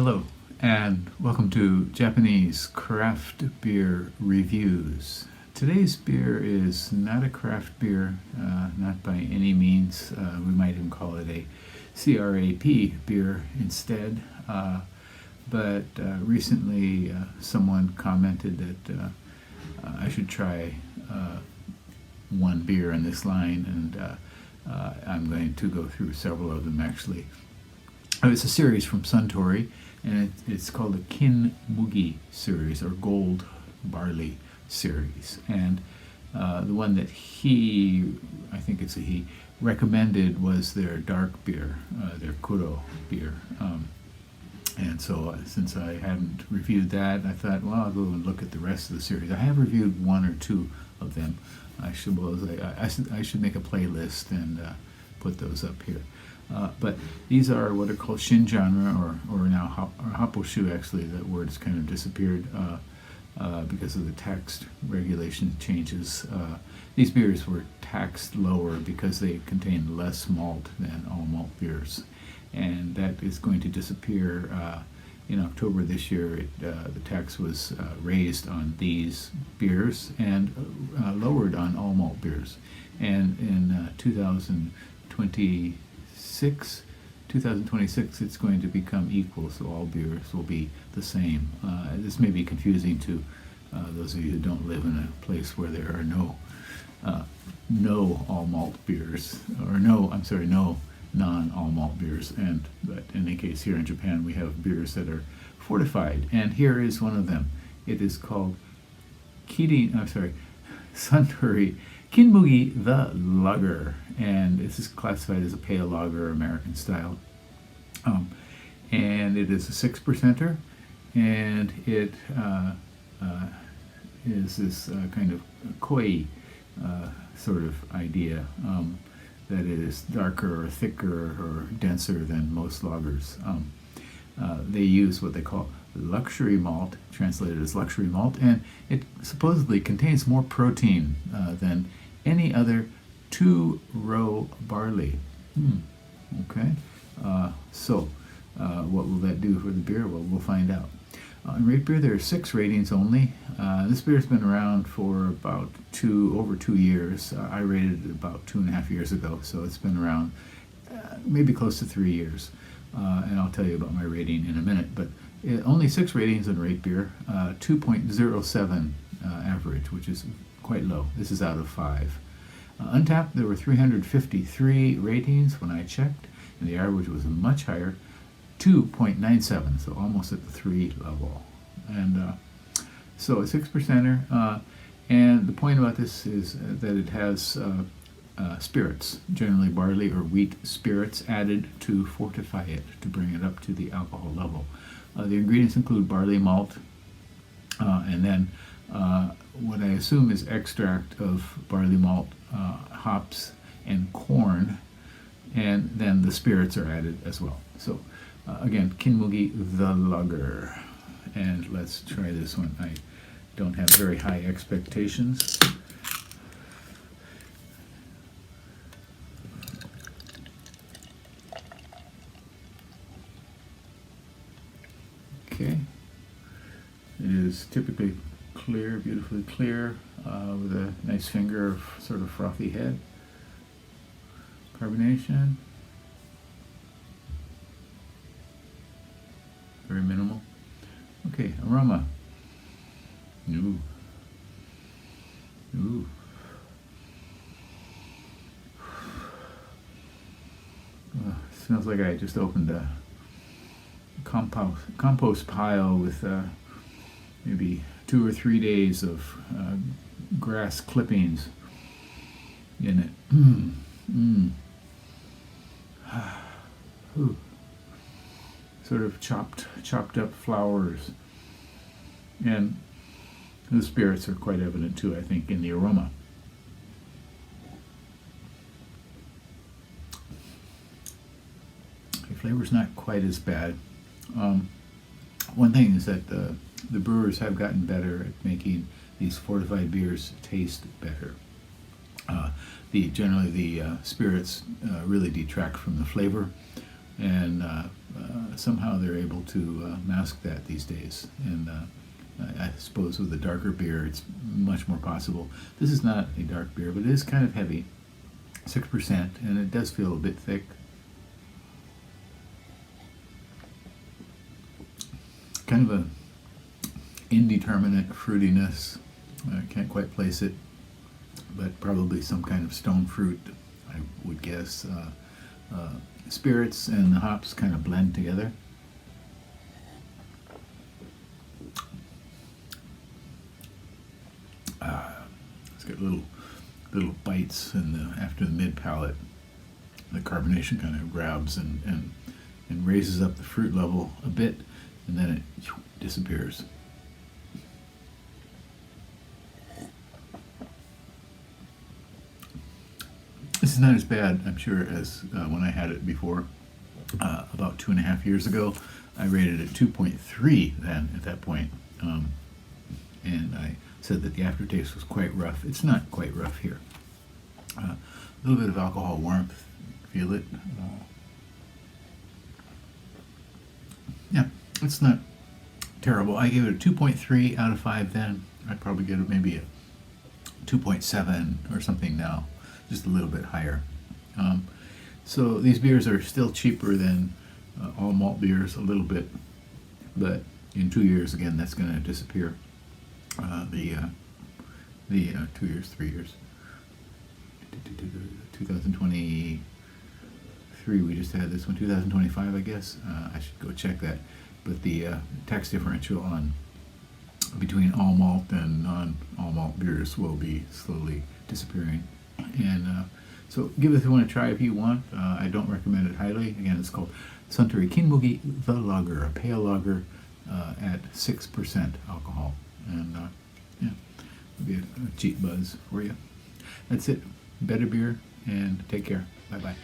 Hello, and welcome to Japanese craft beer reviews. Today's beer is not a craft beer, not by any means. We might even call it a CRAP beer instead. But recently someone commented that I should try one beer in this line, and I'm going to go through several of them actually. It's a series from Suntory, and it's called the Kin-Mugi series, or Gold Barley series. And the one that I think it's a he, recommended was their dark beer, their Kuro beer. And so since I hadn't reviewed that, I thought, well, I'll go and look at the rest of the series. I have reviewed one or two of them. I should make a playlist and put those up here. But these are what are called shin-genre, or now haposhu. Actually, that word has kind of disappeared because of the tax regulation changes. These beers were taxed lower because they contain less malt than all malt beers, and that is going to disappear in October this year. The tax was raised on these beers and lowered on all malt beers, and in 2026 it's going to become equal, so all beers will be the same. This may be confusing to those of you who don't live in a place where there are no all malt beers, or no non all malt beers. But in any case, here in Japan we have beers that are fortified, and here is one of them. It is called Suntory Kin-Mugi The Lager, and this is classified as a pale lager, American style. And it is a 6%er, and it is this kind of koi sort of idea, that it is darker or thicker or denser than most lagers. They use what they call luxury malt, translated as luxury malt, and it supposedly contains more protein than any other two-row barley. Okay, so what will that do for the beer? Well, we'll find out. In rate beer, there are 6 ratings only. This beer's been around for about over 2 years. I rated it about 2.5 years ago, so it's been around maybe close to 3 years. And I'll tell you about my rating in a minute. But only 6 ratings in rate beer, 2.07 average, which is quite low. This is out of 5. Untapped, there were 353 ratings when I checked, and the average was much higher, 2.97, so almost at the 3 level. And so a 6%er, and the point about this is that it has spirits, generally barley or wheat spirits, added to fortify it, to bring it up to the alcohol level. The ingredients include barley malt, and then what I assume is extract of barley malt, hops, and corn, and then the spirits are added as well. So again, Kin-Mugi The Lager, and let's try this one. I don't have very high expectations. Okay, it is typically clear, beautifully clear, with a nice finger of sort of frothy head. Carbonation, very minimal. Okay, aroma. Ooh. Smells like I just opened a compost pile with maybe 2 or 3 days of grass clippings in it. Ooh. Sort of chopped up flowers, and the spirits are quite evident too, I think, in the aroma. The flavor's not quite as bad. One thing is that the brewers have gotten better at making these fortified beers taste better. Generally the spirits really detract from the flavor, and somehow they're able to mask that these days. And I suppose with a darker beer, it's much more possible. This is not a dark beer, but it is kind of heavy, 6%, and it does feel a bit thick. Kind of a indeterminate fruitiness. I can't quite place it, but probably some kind of stone fruit, I would guess. Spirits and the hops kind of blend together. It's got little bites after the mid palate. The carbonation kind of grabs and raises up the fruit level a bit, and then it disappears. This is not as bad, I'm sure, as when I had it before. About 2.5 years ago, I rated it 2.3 then at that point. And I said that the aftertaste was quite rough. It's not quite rough here. A little bit of alcohol warmth, feel it. Yeah, it's not terrible. I gave it a 2.3 out of 5 then. I'd probably give it maybe a 2.7 or something now, just a little bit higher. So these beers are still cheaper than all malt beers a little bit, but in 2 years, again, that's going to disappear. The 2 years, 3 years. 2023, we just had this one. 2025, I guess. I should go check that. But the tax differential on between all malt and non-all malt beers will be slowly disappearing. And so give this one a try if you want. I don't recommend it highly. Again, it's called Suntory Kin-Mugi The Lager, a pale lager at 6% alcohol. And yeah, it'll be a cheap buzz for you. That's it. Better beer, and take care. Bye-bye.